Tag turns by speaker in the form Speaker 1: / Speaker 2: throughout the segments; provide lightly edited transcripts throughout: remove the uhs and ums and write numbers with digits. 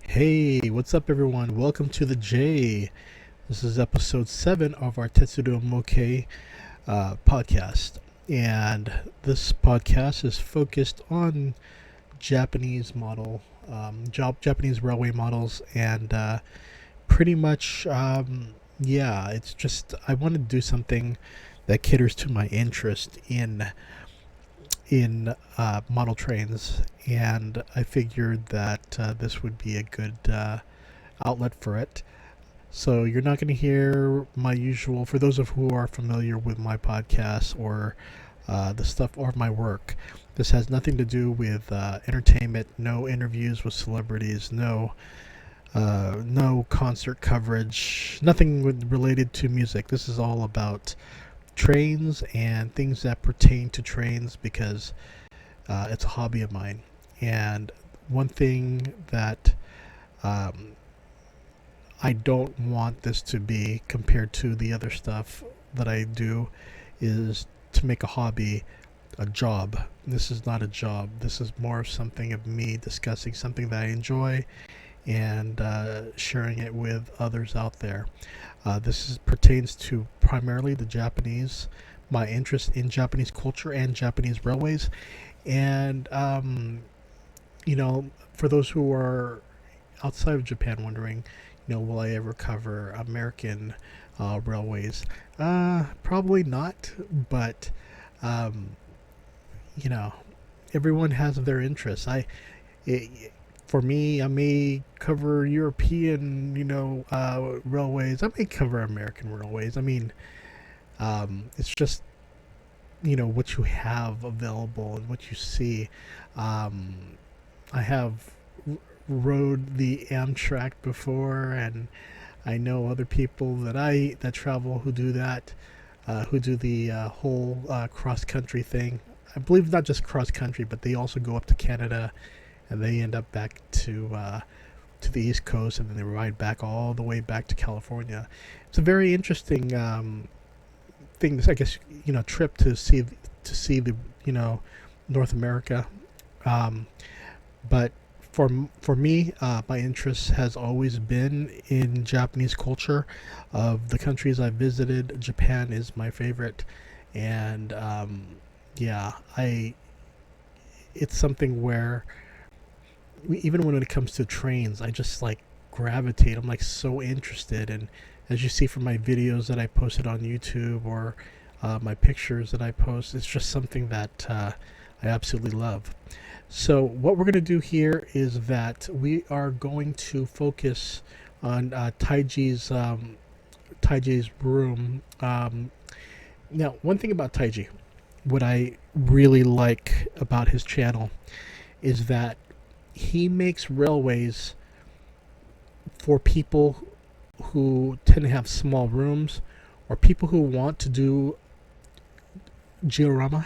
Speaker 1: Hey, what's up, everyone? Welcome to the J. This is episode 7 of our Tetsudo Mokei podcast. And this podcast is focused on Japanese Japanese railway models, and pretty much, it's just I want to do something that caters to my interest in model trains, and I figured that this would be a good outlet for it. So you're not going to hear my usual, for those of who are familiar with my podcast or the stuff or my work. This has nothing to do with entertainment. No interviews with celebrities. No concert coverage. Nothing related to music. This is all about trains and things that pertain to trains because it's a hobby of mine. And one thing that I don't want this to be compared to the other stuff that I do is to make a hobby a job. This is not a job. This is more something of me discussing something that I enjoy and sharing it with others out there. Pertains to primarily the Japanese, my interest in Japanese culture and Japanese railways. And, for those who are outside of Japan wondering, will I ever cover American railways? Probably not, but, um, you know, everyone has their interests. For me, I may cover European, railways. I may cover American railways. I mean, it's just, what you have available and what you see. I have rode the Amtrak before, and I know other people that travel who do that, who do the whole cross country thing. I believe not just cross country, but they also go up to Canada, and they end up back to the East Coast, and then they ride back all the way back to California. It's a very interesting thing, I guess, trip to see the North America. But for me, my interest has always been in Japanese culture. Of the countries I've visited, Japan is my favorite, and I it's something where even when it comes to trains, I just like gravitate. I'm like so interested, and as you see from my videos that I posted on YouTube or my pictures that I post, it's just something that I absolutely love. So what we're going to do here is that we are going to focus on Taiji's room. Now, one thing about Taiji, what I really like about his channel is that he makes railways for people who tend to have small rooms, or people who want to do diorama.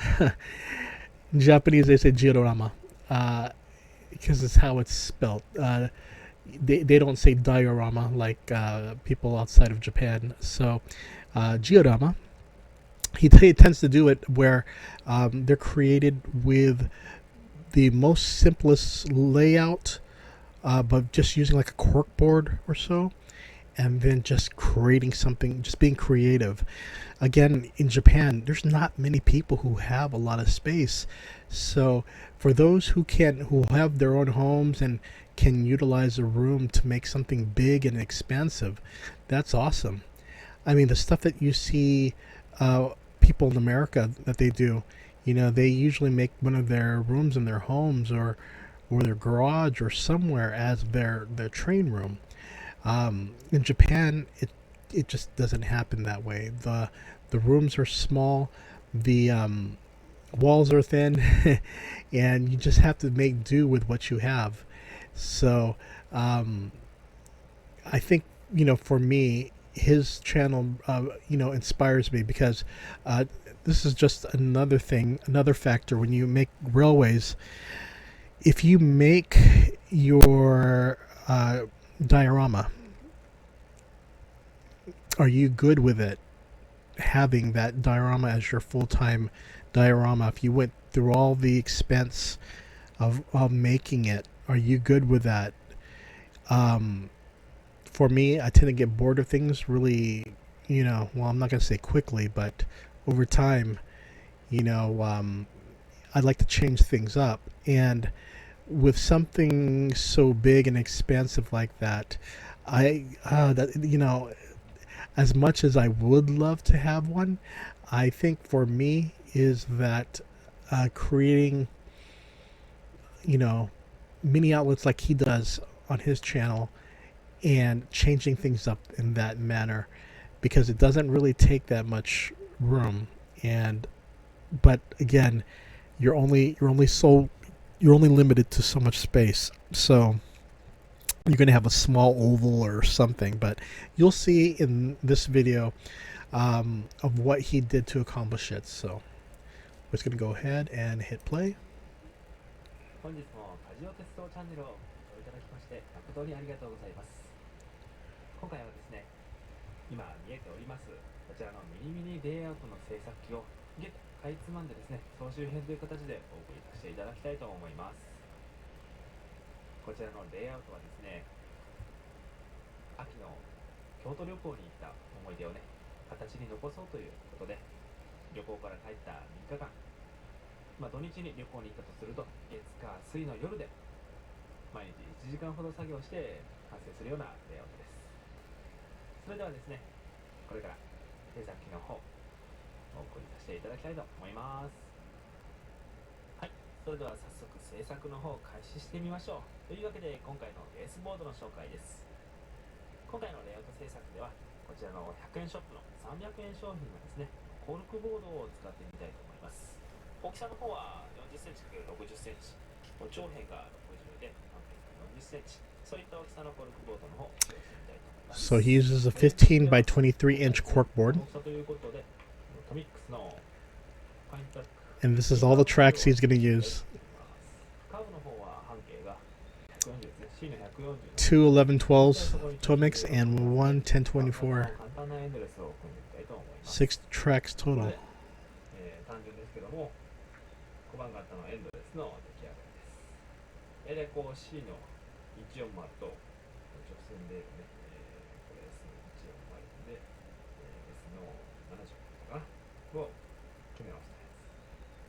Speaker 1: In Japanese, they say diorama because it's how it's spelled. They don't say diorama like people outside of Japan. So, diorama, he tends to do it where they're created with the most simplest layout, but just using like a cork board or so, and then just creating something, just being creative. Again, in Japan, there's not many people who have a lot of space. So for those who have their own homes and can utilize a room to make something big and expansive, that's awesome. I mean, the stuff that you see people in America that they do, they usually make one of their rooms in their homes or their garage or somewhere as their train room. In Japan, it just doesn't happen that way. The rooms are small, the walls are thin, and you just have to make do with what you have. So I think, for me, his channel inspires me because this is just another factor when you make railways. If you make your diorama, are you good with it, having that diorama as your full-time diorama? If you went through all the expense of making it, are you good with that? For me, I tend to get bored of things really, well, I'm not going to say quickly, but over time, I'd like to change things up. And with something so big and expansive like that, as much as I would love to have one, I think for me is that creating, you know, mini outlets like he does on his channel and changing things up in that manner, because it doesn't really take that much room. And but again, you're only limited to so much space. So you're going to have a small oval or something, but you'll see in this video of what he did to accomplish it. So we're just going to go ahead and hit play.
Speaker 2: 本日も梶尾鉄道チャンネルをご覧いただきまして誠にありがとうございます。今回はですね、今見えておりますこちらのミニミニレイアウトの制作機をギュッとかいつまんでですね、総集編という形でお送りさせていただきたいと思います。こちらのレイアウトはですね、秋の京都旅行に行った思い出をね、形に残そうということで、旅行から帰った3日間、土日に旅行に行ったとすると、月火水の夜で毎日1時間ほど作業して完成するようなレイアウトです。それではですね、これから制作機の方お送りさせていただきたいと思います。はい、それでは早速制作の方を開始してみましょう。というわけで今回のベースボードの紹介です。今回のレイアウト制作ではこちらの100円ショップの300円商品のですね、コルクボードを使ってみたいと思います。大きさの方は40センチ ×60 センチ、長辺が60で半辺が40センチ、そういった大きさのコルクボードの方を使ってみたいと思います。
Speaker 1: So he uses a 15 by 23 inch corkboard,
Speaker 2: ということでトミックスのファインタック
Speaker 1: and this is all the tracks he's going to use.
Speaker 2: カーブの方は半径が140ですね、C の140
Speaker 1: Two 1112s Tomix and one 1024.
Speaker 2: 簡単なエンドレスを組んでみたいと思います。
Speaker 1: 6 tracks total.
Speaker 2: 単純ですけども小判型のエンドレスの出来上がりです。大体こう C の140と直線でね、これ S の140で、S の70かなを組み合わせたや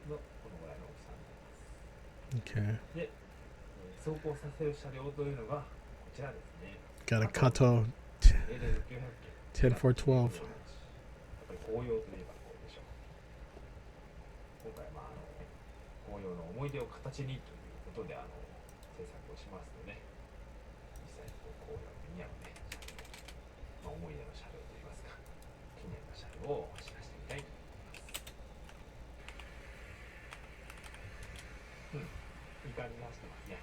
Speaker 2: つのこのぐらいの大きさになります。
Speaker 1: Okay.
Speaker 2: で、走行させる車両というのがこちらですね。
Speaker 1: Got a Kato 10412.
Speaker 2: やっぱり紅葉といえばこうでしょう。今回紅葉の思い出を形にということで制作をしますので、実際に紅葉に似合うね、思い出の車両といいますか、記念の車両を走らせてみたいと思います。いい感じに走ってますね。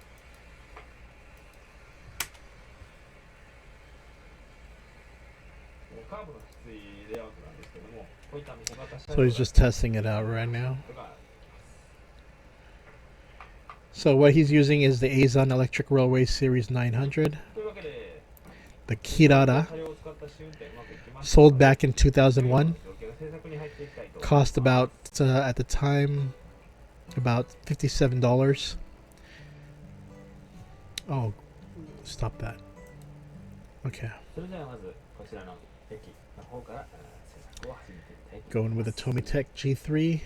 Speaker 2: カーブのきついレイアウトなんですけども、こういった小型車
Speaker 1: So
Speaker 2: 両
Speaker 1: he's just testing it out right now.
Speaker 2: が
Speaker 1: So what he's using is the Azon Electric Railway Series 900,
Speaker 2: というわけで
Speaker 1: the Kirara,
Speaker 2: 車両を使った試運転うまくいきます。
Speaker 1: sold back in 2001.
Speaker 2: 条件が制作に入っていきたいと
Speaker 1: Cost about, at the time, about $57. Oh, stop that. Okay.
Speaker 2: それではまずこちらの駅の方から制作を始めていきたいと思い
Speaker 1: Going
Speaker 2: ま
Speaker 1: with
Speaker 2: す。
Speaker 1: a Tomitech G3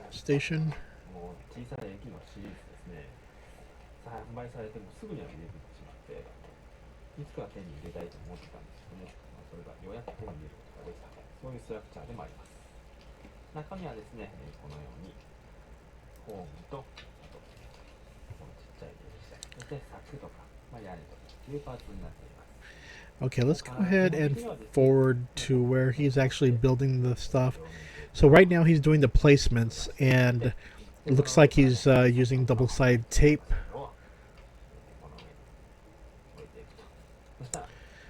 Speaker 1: station.
Speaker 2: もう小さい駅のシリーズですね。発売されてもすぐには出てきてしまって、いつか手に入れたいと思ってたんですけども、それがようやく手に入れることができた、そういうストラクチャーでもあります。中身はですね、このようにホームと、あとこのちっちゃい電車、そして柵とか、屋根とかいうパーツになっています。
Speaker 1: Okay, let's go ahead and forward to where he's actually building the stuff. So right now he's doing the placements, and it looks like he's using double-sided tape.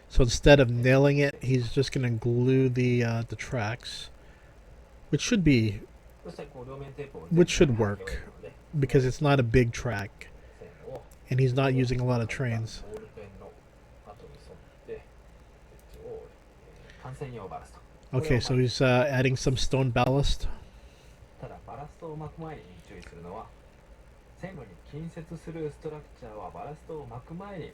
Speaker 1: So instead of nailing it, he's just going to glue the tracks, which should work because it's not a big track, and he's not using a lot of trains. Okay, so he's adding some stone ballast.
Speaker 2: ただバラストを巻く前に注意するのは、線路に近接するストラクチャーはバラストを巻く前に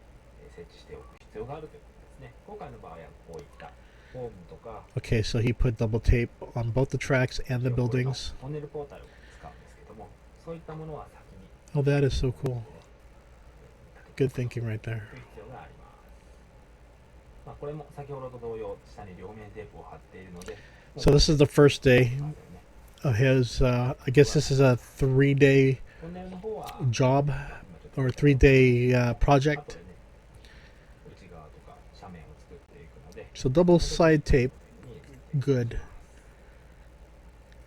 Speaker 2: 設置しておく必要があるということですね。今回の場合はこういったホームとか
Speaker 1: Okay, so he put double tape on both the tracks and the
Speaker 2: これの
Speaker 1: buildings.
Speaker 2: トンネルポータルを使うんですけども、そういったものは先に
Speaker 1: Oh, that is so
Speaker 2: こう
Speaker 1: cool.
Speaker 2: ね立
Speaker 1: Good
Speaker 2: てて
Speaker 1: thinking right there.
Speaker 2: おく必要があります。まあ、これも先ほどと同様、下に両面テープを貼っているので、
Speaker 1: So this is the first day
Speaker 2: ませんね。
Speaker 1: of his. I guess this is a 3-day
Speaker 2: トンネルの方は
Speaker 1: job
Speaker 2: まあ今ちょっと
Speaker 1: or 3-day
Speaker 2: 後
Speaker 1: project.
Speaker 2: でね、内側とか斜面を作っていくので、
Speaker 1: So double side tape,
Speaker 2: に
Speaker 1: good,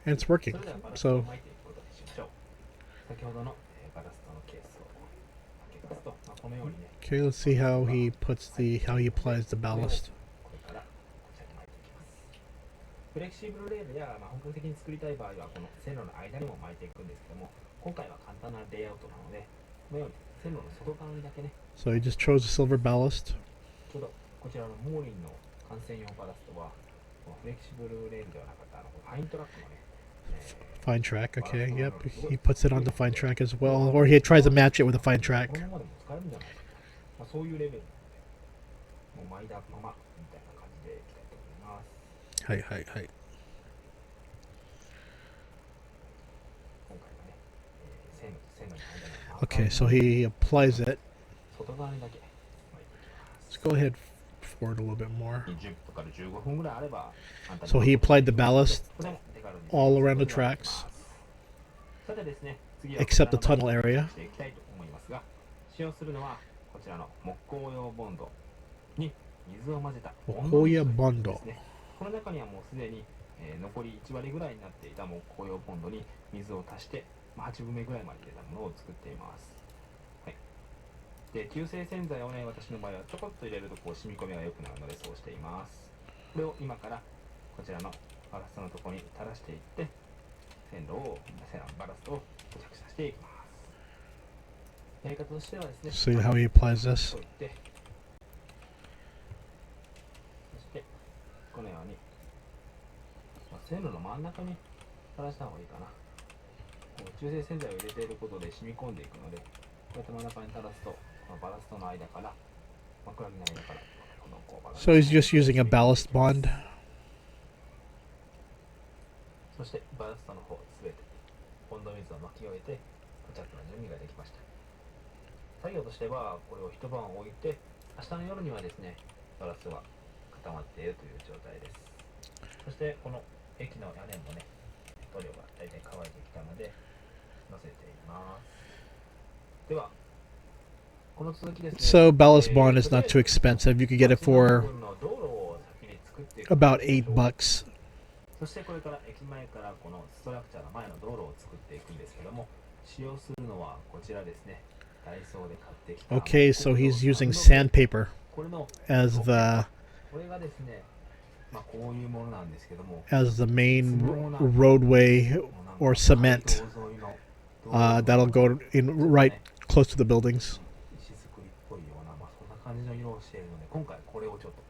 Speaker 1: and it's
Speaker 2: そ
Speaker 1: working.
Speaker 2: れではバラストを
Speaker 1: So
Speaker 2: 巻いていくことにしましょう。先ほどのバラストのケースを開けますと、まあ、このようにね、
Speaker 1: okay, let's see how he applies the ballast.
Speaker 2: これからこちらに巻いていきます。フレキシブルレールや、まあ、本格的に作りたい場合はこの線路の間にも巻いていくんですけども、今回は簡単なレイアウトなので、このように線路の外側にだけね、
Speaker 1: So he just chose the silver ballast.
Speaker 2: ちょうどこちらのモーリンの幹線用バラストはこのフレキシブルレールではなかったファイントラックのね、
Speaker 1: Fine track, okay, yep. He puts it on the fine track as well, or he tries to match it with a fine
Speaker 2: こ
Speaker 1: track.
Speaker 2: のままでも使えるんじゃないかと、まあ、そういうレベルなので、もう巻いたままみたいな感じでいきたいと思います。
Speaker 1: はいはいはい。
Speaker 2: 今回はね、線路の間に
Speaker 1: Okay, so he applies it.
Speaker 2: 外側にだけ巻いていきます。
Speaker 1: Let's go ahead forward a little bit more.
Speaker 2: 20分から15分ぐらいあれば、
Speaker 1: So he applied the ballast
Speaker 2: これも手軽に
Speaker 1: all around the tracks
Speaker 2: さてですね、次は
Speaker 1: except the tunnel area.
Speaker 2: していきたいと思いますが、使用するのはこちらの木工用ボンドに水を混ぜたボンド
Speaker 1: 木工用
Speaker 2: 水
Speaker 1: ボンド
Speaker 2: ですね。この中にはもうすでに、残り1割ぐらいになっていた木工用ボンドに水を足して、まあ、8分目ぐらいまで入れたものを作っています。はい、で中性洗剤をね、私の場合はちょこっと入れるとこう染み込みが良くなるのでそうしています。これを今からこちらのバラストのところに垂らしていって、バラストを付着させていきます。やり方としてはですね、
Speaker 1: See how he applies this.
Speaker 2: 置いて、そしてこのように、まあ、線路の真ん中に垂らした方がいいかな。こう中性洗剤を入れていることで染み込んでいくので、こうやって真ん中に垂らすと、このバラストの間から、枕木の間からこのこうバラスト
Speaker 1: So he's just using a ballast bond.
Speaker 2: そしてバラストの方すべてポンド水を巻き終えて固着の準備ができました。作業としてはこれを一晩置いて、明日の夜にはですね、ガラスが固まっているという状態です。そしてこの駅の屋根もね、塗料が大体乾いてきたので乗せています。ではこの続きですね。
Speaker 1: So ballast bond is not too expensive. You could get it for
Speaker 2: 道路を先に作っていく
Speaker 1: about $8.
Speaker 2: そしてこれから駅前からこのストラクチャーの前の道路を作っていくんですけども、使用するのはこちらですね。ダイソーで買ってきた
Speaker 1: Okay, so he's using sandpaper
Speaker 2: これの
Speaker 1: as
Speaker 2: これがですね、まあこういうものなんですけども、
Speaker 1: the main roadway or cement. That'll go in right close to the buildings.
Speaker 2: 石造りっぽいような、まあそんな感じの色をしているので、今回これをちょっと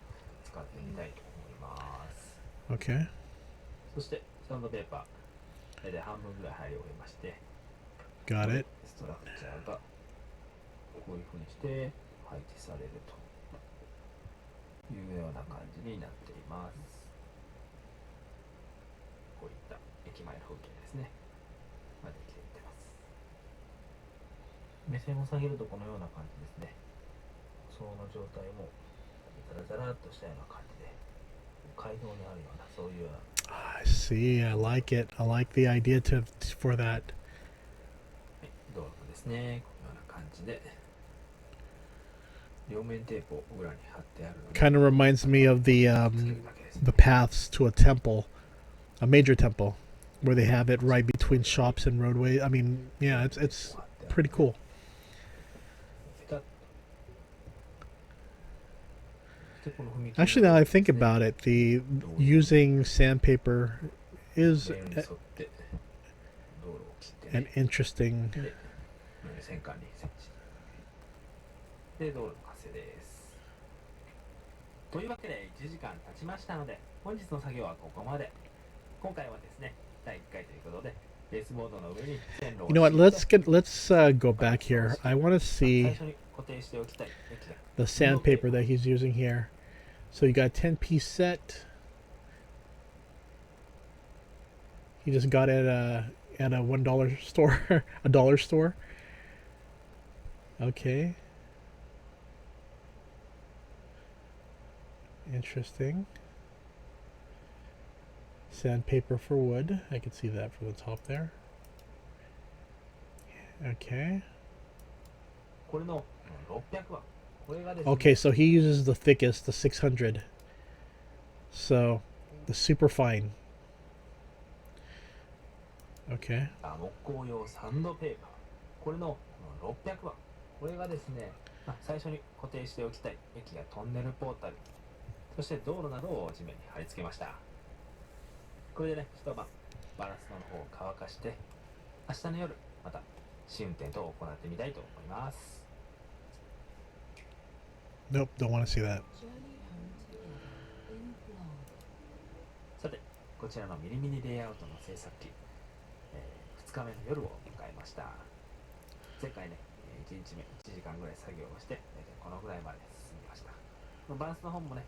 Speaker 2: 使ってみたいと思います。
Speaker 1: Okay.
Speaker 2: そしてサンドペーパー大体半分ぐらい貼り終えまして、
Speaker 1: Got it.
Speaker 2: ストラクチャーがこういう風にして配置されるというような感じになっています。こういった駅前の風景ですね。まできていってます。目線を下げるとこのような感じですね。その状態もザラザラっとしたような感じで、街道にあるようなそういうような
Speaker 1: I see. I like it. I like the idea for that.
Speaker 2: 道路ですね。このような感じで両面テープを裏に貼ってあるので、
Speaker 1: Kind of reminds me of the paths to a temple, a major temple, where they have it right between shops and roadways. I mean, yeah, it's pretty cool. Actually, now I think about it, the using sandpaper is an interesting.
Speaker 2: 戦艦に設置で道路の完成です。というわけで1時間経ちましたので、本日の作業はここまで。今回はですね、第1回ということでベースボードの上に線路を
Speaker 1: You know what?
Speaker 2: 敷いて
Speaker 1: Let's go back here. I want to
Speaker 2: 最
Speaker 1: see
Speaker 2: 初に固定しておきたい駅が
Speaker 1: the sandpaper that he's using here. So you got a 10-piece set. He just got it at a $1 store, a dollar store. Okay. Interesting. Sandpaper for wood. I can see that from the top there. Okay.
Speaker 2: これの600はこれがですね
Speaker 1: Okay, so he uses the thickest, the 600. So, the super fine. Okay.
Speaker 2: 木工用サンドペーパーこれの600はこれがですね最初に固定しておきたい駅やトンネルポータルそして道路などを地面に貼り付けましたこれでね一晩バランスの方を乾かして明日の夜また試運転と行ってみたいと思います
Speaker 1: Nope, don't want to see that.
Speaker 2: さてこちらのミニミニレイアウトの制作機、2日目の夜を迎えました前回ね1日目1時間ぐらい作業をしてこのぐらいまで進みましたバランスの本もね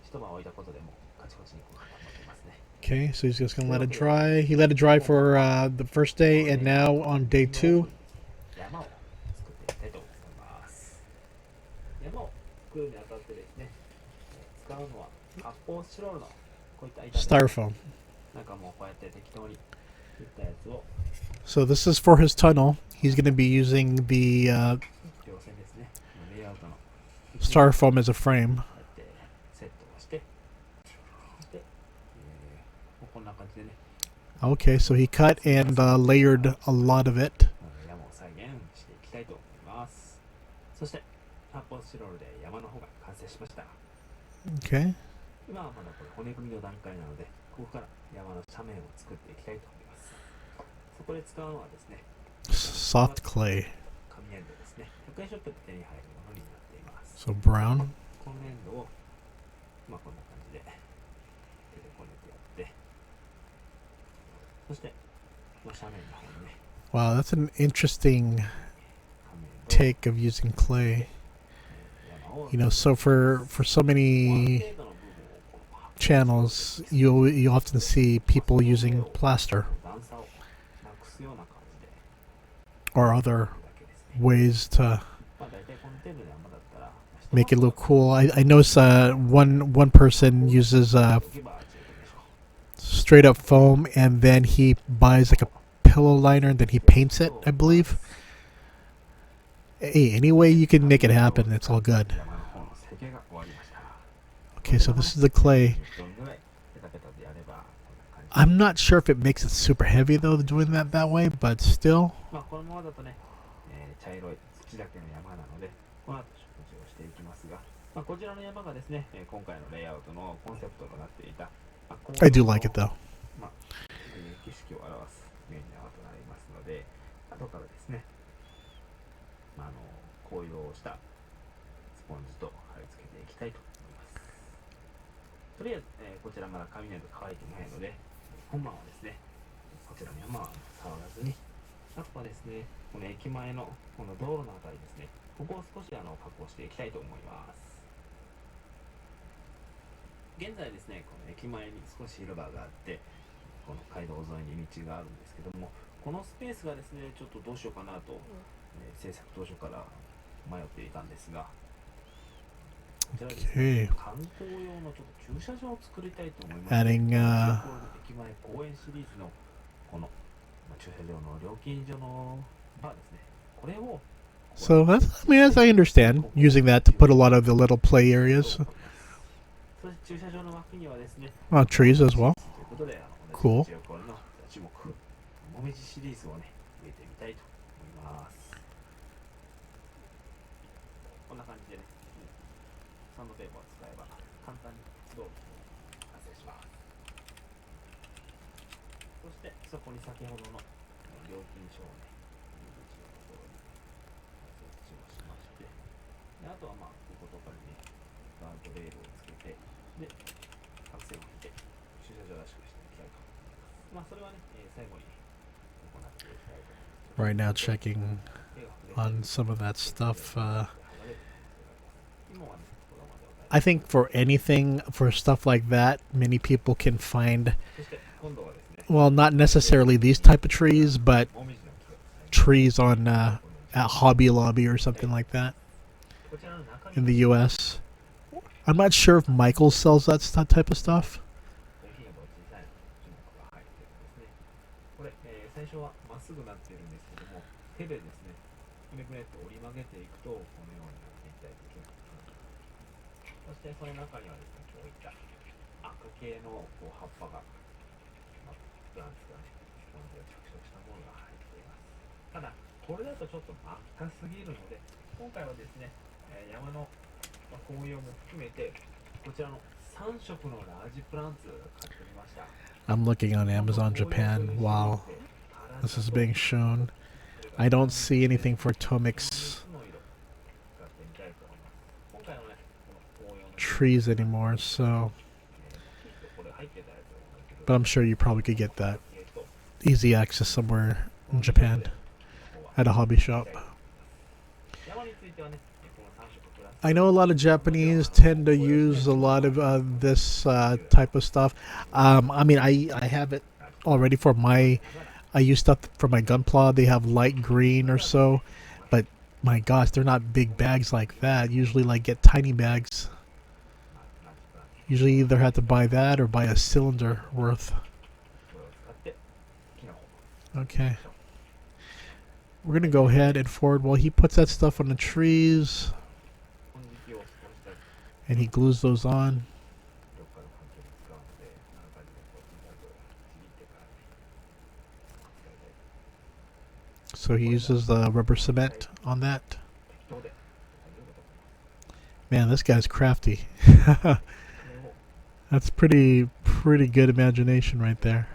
Speaker 2: 一晩置いたことでもカチコチにこう固まっていますね
Speaker 1: Okay, so he's just gonna let it dry. He let it dry for the first day, and now on day 2.
Speaker 2: 山を作っていきたいと思います山を作るにあたってですね使うのは発泡スチロールのこういった板
Speaker 1: Styrofoam.
Speaker 2: なんかもうこうやって適当に切ったやつを
Speaker 1: So this is for his tunnel. He's gonna be using the
Speaker 2: 両線ですねレイアウトの
Speaker 1: styrofoam as a frame.
Speaker 2: こうやってセットをしてそして、こんな感じでね
Speaker 1: Okay, so he cut and layered a lot of it.
Speaker 2: 山を再現していきたいと思いますそして発泡スチロールで山の方が完成しました
Speaker 1: Okay.
Speaker 2: 今はまだこれ骨組みの段階なのでここから山の斜面を作っていきたいと思いますそこで使うのはですね
Speaker 1: Soft clay.
Speaker 2: 紙粘土ですね100円ショップで手に入るものになっています
Speaker 1: So brown.
Speaker 2: この粘土をこんな感じで手でこねてやってそして斜面の方にね
Speaker 1: Wow, that's an interesting
Speaker 2: 紙粘土
Speaker 1: take of using clay.
Speaker 2: 山を
Speaker 1: You know, so for so
Speaker 2: ある
Speaker 1: many
Speaker 2: 程度の部分をこの
Speaker 1: channels, you often see people using plaster
Speaker 2: 段差をなくすような感じで
Speaker 1: or other
Speaker 2: やるだけですね
Speaker 1: ways to
Speaker 2: 大体この程度の山だったら
Speaker 1: make it look cool. I notice one person uses
Speaker 2: 置けば十分でしょう
Speaker 1: straight up foam, and then he buys like a pillow liner, and then he paints it, I believe. Hey, any way you can make it happen, it's all good.
Speaker 2: 山の方の成形が終わりました
Speaker 1: Okay, so this is the clay.
Speaker 2: 10分ぐらいペタペタでやればこんな感じ
Speaker 1: I'm not sure if it makes it super heavy though, doing that way, but still.
Speaker 2: このままだとね、茶色い土だけの山なのでこの後食事をしていきますが、こちらの山がですね、今回のレイアウトのコンセプトとなっていた、
Speaker 1: I do like it though.
Speaker 2: 景色を表すメインの山となりますので後からですね、紅葉をしたスポンジと貼り付けていきたいと思いますとりあえず、こちらまだ紙粘土乾いてないので本番はですねこちらの山は触らずにあとはですねこの駅前のこの道路のあたりですねここを少し加工していきたいと思います現在ですねこの駅前に少し広場があってこの街道沿いに道があるんですけどもこのスペースがですねちょっとどうしようかなと、制作当初から迷っていたんですがこちらですね、観光用のちょっと駐車場を作りたいと思います。
Speaker 1: Adding
Speaker 2: 駅前公園シリーズのこの駐車場の料金所のバーですね。これを
Speaker 1: So that's, I mean, as I understand, using that to put a lot of the little play areas,
Speaker 2: そして駐車場の脇にはですね、
Speaker 1: trees as well.
Speaker 2: ということで、
Speaker 1: Cool.
Speaker 2: これの樹木、もみじシリーズをね、植えてみたいと思います。こんな感じでね、サンドペーパーを使えば簡単に道路完成します。そしてそこに先ほどの料金書をね、入り口のところに設置をしまして、であとはこことかにね、ガードレールをつけて、で、白線を引いて駐車場らしくしていきたいと思います。それはね、最後に
Speaker 1: right now checking on some of that stuff. I think for anything, for stuff like that, many people can find, well, not necessarily these type of trees, but trees on at Hobby Lobby or something like that in the U.S. I'm not sure if Michael sells that type of stuff.
Speaker 2: これ、最初はまっすぐなっているんですけども、手でですね、くねくねっと折り曲げていくと、このようになっていったりできます。そしてその中にはですね、こういった赤系のこう葉っぱが、プランツがね、この着色したものが入っています。ただ、これだとちょっと真っ赤すぎるので、今回はですね、山の紅葉も含めて、こちらの3色のラージプランツ買ってみました。
Speaker 1: I'm looking on Amazon Japan while this is being shown. I don't see anything for Tomic's trees anymore, so. But I'm sure you probably could get that easy access somewhere in Japan at a hobby shop. I know a lot of Japanese tend to use a lot of this type of stuff. I mean, I have it already for my. I use stuff for my gunpla. They have light green or so, but my gosh, they're not big bags like that. Usually, like get tiny bags. Usually, either have to buy that or buy a cylinder worth. Okay. We're gonna go ahead and forward while he puts that stuff on the trees. And he glues those on. So he uses the rubber cement on that. Man, this guy's crafty. That's pretty good imagination right there.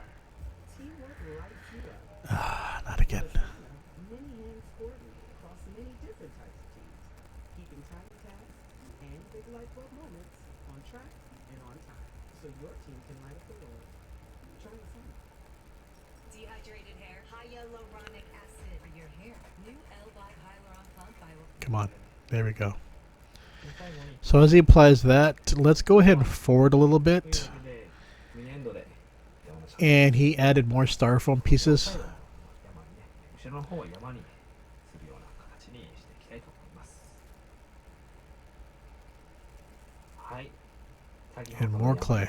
Speaker 1: Not again. Come on. There we go. So as he applies that, let's go ahead and forward a little bit. And he added more styrofoam pieces. And more clay.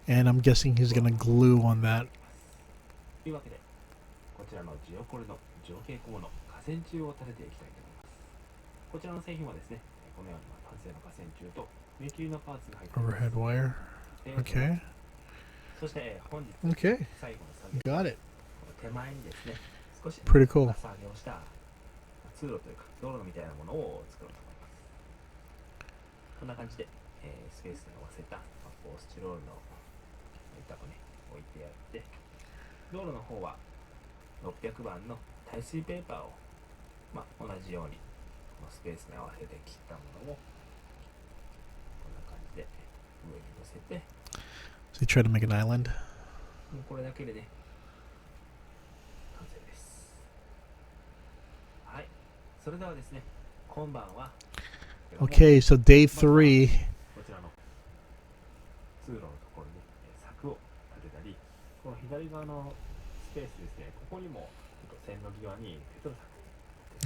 Speaker 1: And I'm guessing he's going to glue on that. Overhead wire. Okay. Okay. Got it. Pretty cool. So he tried to make an island. Okay, so day 3.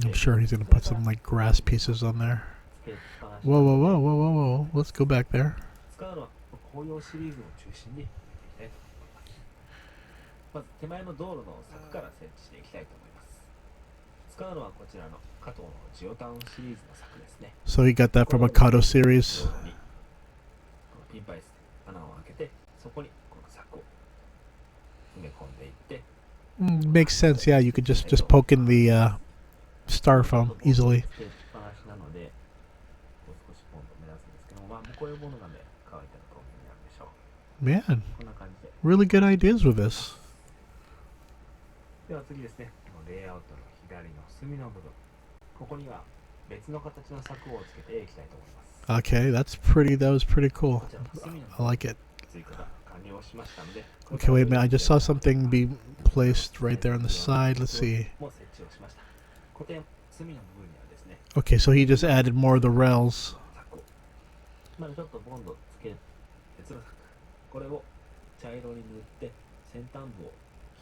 Speaker 1: I'm sure he's going to put some like grass pieces on there. Whoa, whoa, whoa, whoa, whoa, whoa. Let's go back there. So he got that from a Kato series. Makes sense, yeah. You could just poke in the styrofoam easily. Man, really good ideas with this.
Speaker 2: 別の形の柵をつけていきたいと思います。
Speaker 1: Okay, that was pretty cool.
Speaker 2: こちらの隅の
Speaker 1: I
Speaker 2: 部分
Speaker 1: like it.
Speaker 2: 追加が完了しましたので、
Speaker 1: Okay, wait a minute. I just saw something be placed right there on the side. Let's see.
Speaker 2: も設置をしました。固定隅の部分にはですね、
Speaker 1: Okay, so he just added more of the rails.
Speaker 2: 柵をまずちょっとボンドつけ鉄の柵、これを茶色に塗って先端部を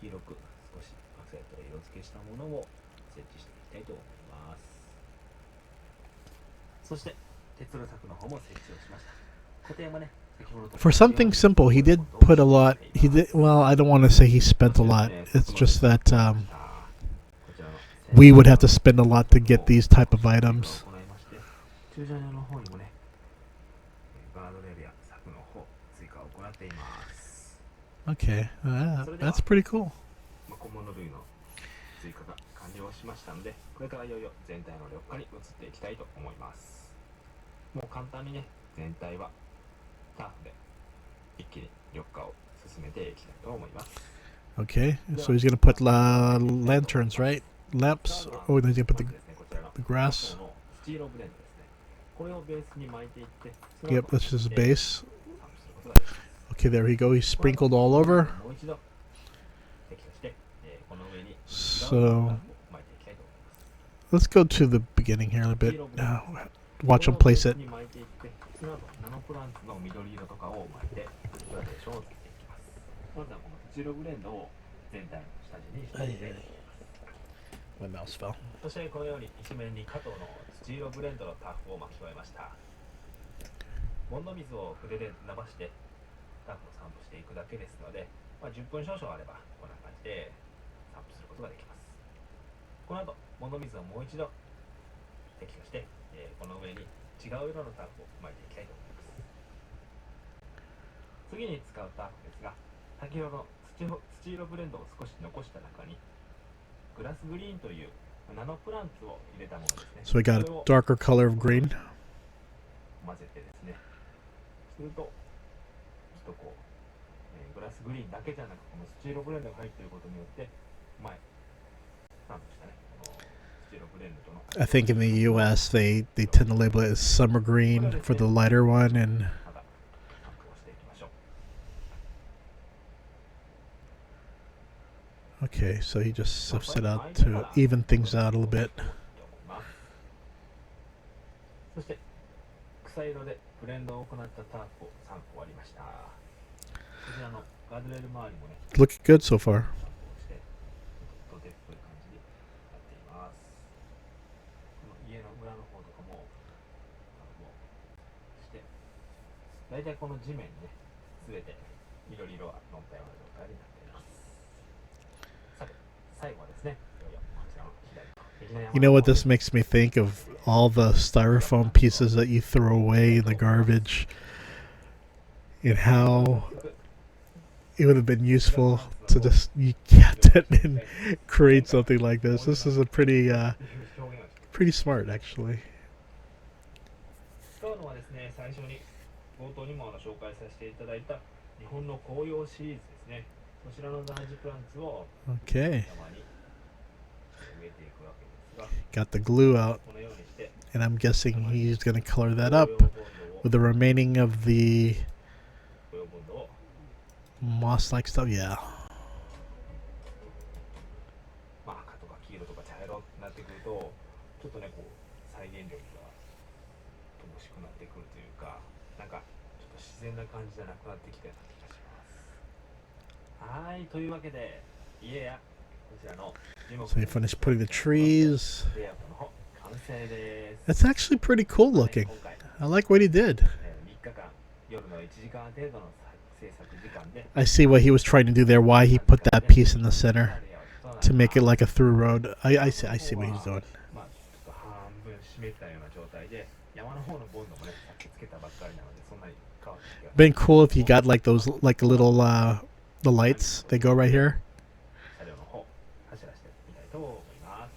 Speaker 2: 黄色く少しアクセントで色付けしたものを設置していきたいと思います。そして鉄の柵の方も設置をしました。固定もね、
Speaker 1: For something simple, he did put a lot. He did well. I don't want to say he spent a lot. It's just that we would have to spend a lot to get these type of items.
Speaker 2: 駐車場の方にもね、ガードレールや柵の方追加を行っています。
Speaker 1: Okay, that's pretty cool.
Speaker 2: 小物類の追加が完了しましたので、これからいよいよ全体の緑化に移っていきたいと思います。もう簡単にね、全体はターフで一気に緑化を進めていきたいと思います。
Speaker 1: Okay, so he's gonna put lanterns, right? Lamps. Oh, then he's gonna put the grass.
Speaker 2: スチールブレンドですね。これをベースに巻いていって、
Speaker 1: Yep, that's his base. Okay, there we go. He's sprinkled all over.
Speaker 2: もう一度適化して、この上に
Speaker 1: So
Speaker 2: 巻いていきたいと思います。
Speaker 1: let's go to the beginning here a little bit. Watch him place it.
Speaker 2: 巻いていって、その後ナノプランツの緑色とかを巻いてグラデーションをつけていきます。まずはこのスチールブレンドを全体の下地にしていきたいと思います。
Speaker 1: My mouse fell.
Speaker 2: そしてこのように一面に加藤のスチールブレンドのターフを巻き終えました。ボンド水を筆で伸ばしてターフを散布していくだけですので、10分少々あればこんな感じで散布することができます。この後ボンド水をもう一度適化して、この上に違う色のターフを巻いていきたいと思います。次に使うターフですが、先ほどスチールブレンドを少し残した中にグラスグリーンというナノプランツを入れたものですね。
Speaker 1: So we got a darker color of green.
Speaker 2: 混ぜてですね、するとちょっとこう、グラスグリーンだけじゃなくこのスチールブレンドが入っていることによって前なんでしたね、このスチールブレンドとの
Speaker 1: I think in the U.S. they tend to label it as summer green for the lighter one, and
Speaker 2: まだ散布をしていきましょう。
Speaker 1: okay, so he just sifts it out to even things out a little bit.
Speaker 2: そして草色でブレンドを行ったターフを3個割りました。こちらのガードレール周りもね、
Speaker 1: Looking good so far.
Speaker 2: して土手っぽい感じになっています。この家の裏の方とかもしてだいたいこの地面にね、全て緑色が乗ったような状態になっています。さて最後はですね、いよいよこちらの左の
Speaker 1: You know what this makes me think of? All the styrofoam pieces that you throw away in the garbage, and how it would have been useful to just you get it and create something like this. This is a pretty smart, actually.
Speaker 2: 使うのはですね、最初に冒頭にも紹介させていただいた日本の紅葉シリーズですね。こちらの大事プランツを
Speaker 1: Okay,
Speaker 2: 山に植えていくわけですが、
Speaker 1: got the glue out,
Speaker 2: このようにして
Speaker 1: and I'm guessing he's going to color that up with the remaining of the
Speaker 2: 紅葉ボンドを
Speaker 1: moss-like stuff. Yeah.
Speaker 2: 赤とか黄色とか茶色になってくると、ちょっとねこう再現力が乏しくなってくるというか、なんかちょっと自然な感じじゃなくなってきたような気がします。はい、というわけで家やこちらの
Speaker 1: So he finished putting the trees.
Speaker 2: レイアウトの方完成です。
Speaker 1: That's actually pretty cool looking.
Speaker 2: 今回
Speaker 1: I like what he did.
Speaker 2: 3日間夜の1時間程度の制作時間で
Speaker 1: I see what he was trying to do there, why he put that piece in the center to make it like a through road. I see what he's doing.
Speaker 2: まあちょっと半分湿ったような状態で、山の方のボンドもねさっきつけたばっかりなのでそんなに変わってきて
Speaker 1: Been cool if he got like those like little the lights. They go right here.
Speaker 2: 車両の方走らせてみたいと思います。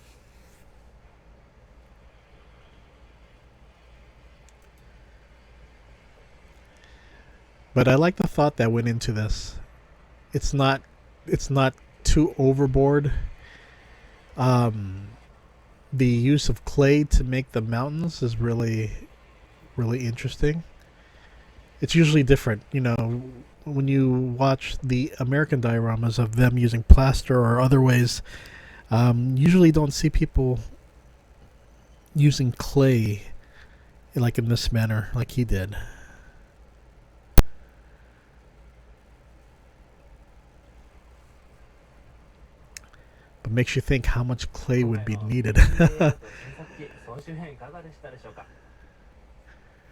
Speaker 1: But I like the thought that went into this. It's not too overboard. the use of clay to make the mountains is really, really interesting. It's usually different, you know, when you watch the American dioramas of them using plaster or other ways. Usually don't see people using clay like in this manner, like he did. But makes you think how much clay
Speaker 2: 今
Speaker 1: would
Speaker 2: 回
Speaker 1: be
Speaker 2: の
Speaker 1: needed.
Speaker 2: ミニミニレイアウト制作機総集編いかがでしたでしょうか。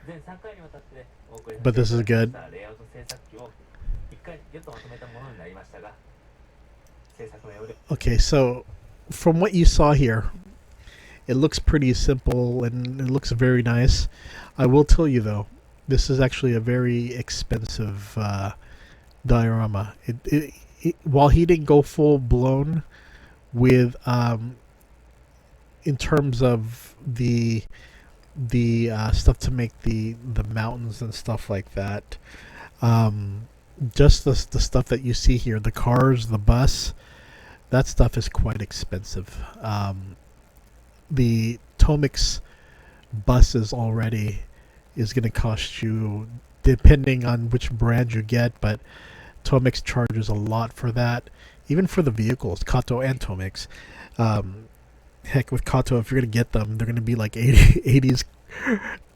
Speaker 2: 全3回にわたってお送りさ
Speaker 1: But
Speaker 2: せて
Speaker 1: this
Speaker 2: い
Speaker 1: is
Speaker 2: ただき
Speaker 1: good.
Speaker 2: ましたレイアウト制作機を1回にギュッとまとめたものになりましたが、制作の要領
Speaker 1: Okay, so from what you saw here, it looks pretty simple and it looks very nice. I will tell you though, this is actually a very expensive diorama. While he didn't go full blown with in terms of the stuff to make the mountains and stuff like that. Just the stuff that you see here, the cars, the bus, that stuff is quite expensive. The Tomix buses already is going to cost you, depending on which brand you get, but Tomix charges a lot for that, even for the vehicles, Kato and Tomix. Heck, with Kato, if you're going to get them, they're going to be like 80s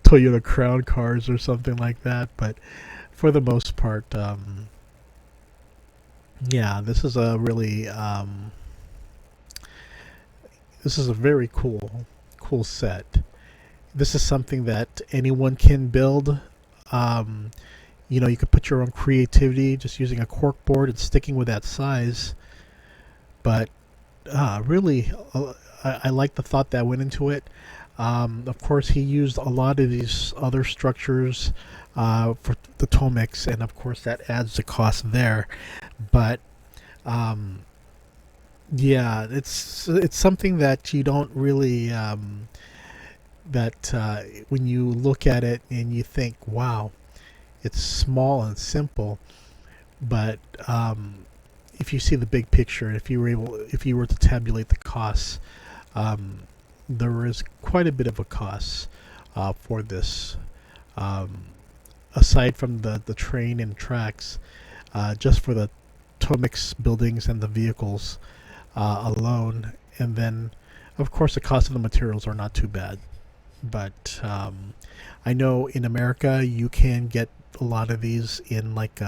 Speaker 1: Toyota Crown cars or something like that. But for the most part, yeah, this is a really, this is a very cool set. This is something that anyone can build. You know, you could put your own creativity just using a cork board and sticking with that size. But really, I like the thought that went into it. Of course, he used a lot of these other structures for the Tomix, and of course that adds the cost there. But yeah, it's something that you don't really when you look at it and you think, wow, it's small and simple, but if you see the big picture, if you were to tabulate the costs, there is quite a bit of a cost for this. Aside from the train and tracks, just for the Tomix buildings and the vehicles alone, and then of course the cost of the materials are not too bad. But I know in America you can get a lot of these in like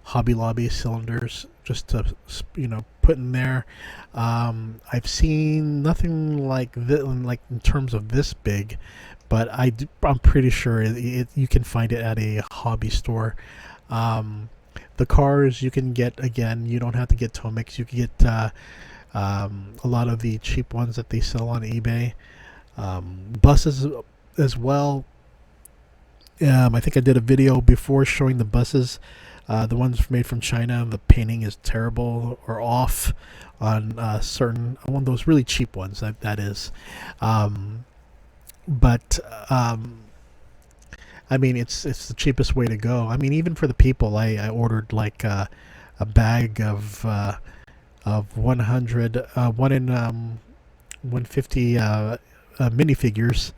Speaker 1: Hobby Lobby cylinders, just to put in there. I've seen nothing like this, like in terms of this big, but I'm pretty sure you can find it at a hobby store. The cars you can get, again, you don't have to get Tomix. You can get a lot of the cheap ones that they sell on eBay. Buses as well. I think I did a video before showing the buses. The ones made from China, the painting is terrible or off on certain one of those really cheap ones. That is, but I mean, it's the cheapest way to go. I mean, even for the people, I ordered like a bag of 100 1 in 150 minifigures,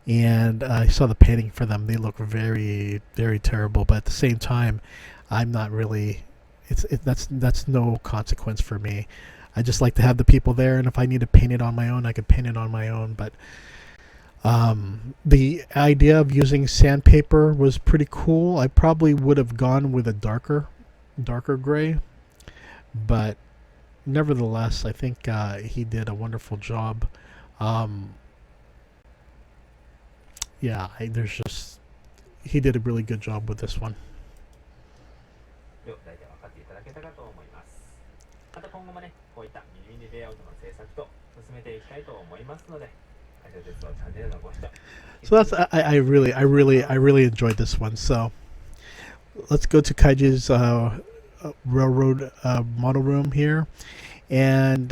Speaker 1: and I saw the painting for them. They look very, very terrible, but at the same time, I'm not really, that's no consequence for me. I just like to have the people there, and if I need to paint it on my own, I could paint it on my own. But the idea of using sandpaper was pretty cool. I probably would have gone with a darker gray, but nevertheless, I think he did a wonderful job. Yeah, he did a really good job with this one.
Speaker 2: 大体分かっていただけたかと思います。また今後もね、こういったミニミニレイアウトの制作と進めていきたいと思いますので、梶尾鉄道チャンネルのご視聴。
Speaker 1: So I really enjoyed this one. So let's go to Kaiji's railroad model room here, and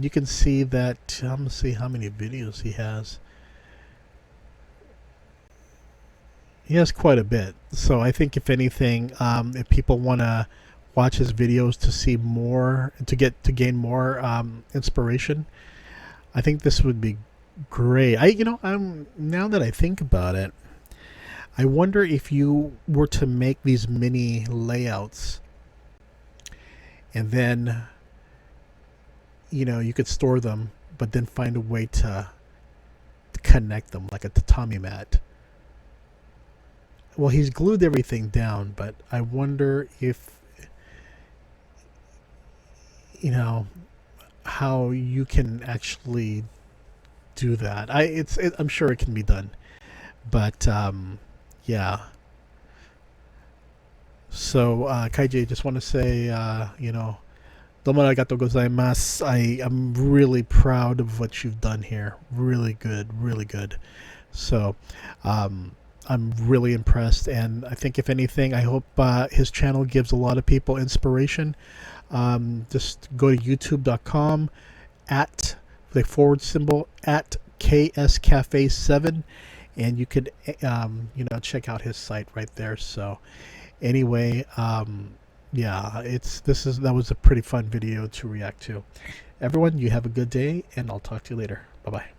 Speaker 1: you can see that I'm gonna see how many videos he has. He has quite a bit. So I think if anything, if people want to watch his videos to see more, to gain more inspiration, I think this would be Great. I'm now that I think about it, I wonder if you were to make these mini layouts and then you could store them, but then find a way to connect them like a tatami mat. Well, he's glued everything down, but I wonder if you know how you can actually do that. I'm sure it can be done, but yeah. So, Kaiji, just want to say, domo arigatou gozaimasu. I am really proud of what you've done here. Really good, really good. So, I'm really impressed, and I think if anything, I hope his channel gives a lot of people inspiration. Just go to youtube.com at the forward symbol at KS Cafe 7, and you could check out his site right there. So anyway, yeah, that was a pretty fun video to react to. Everyone, you have a good day, and I'll talk to you later. Bye bye.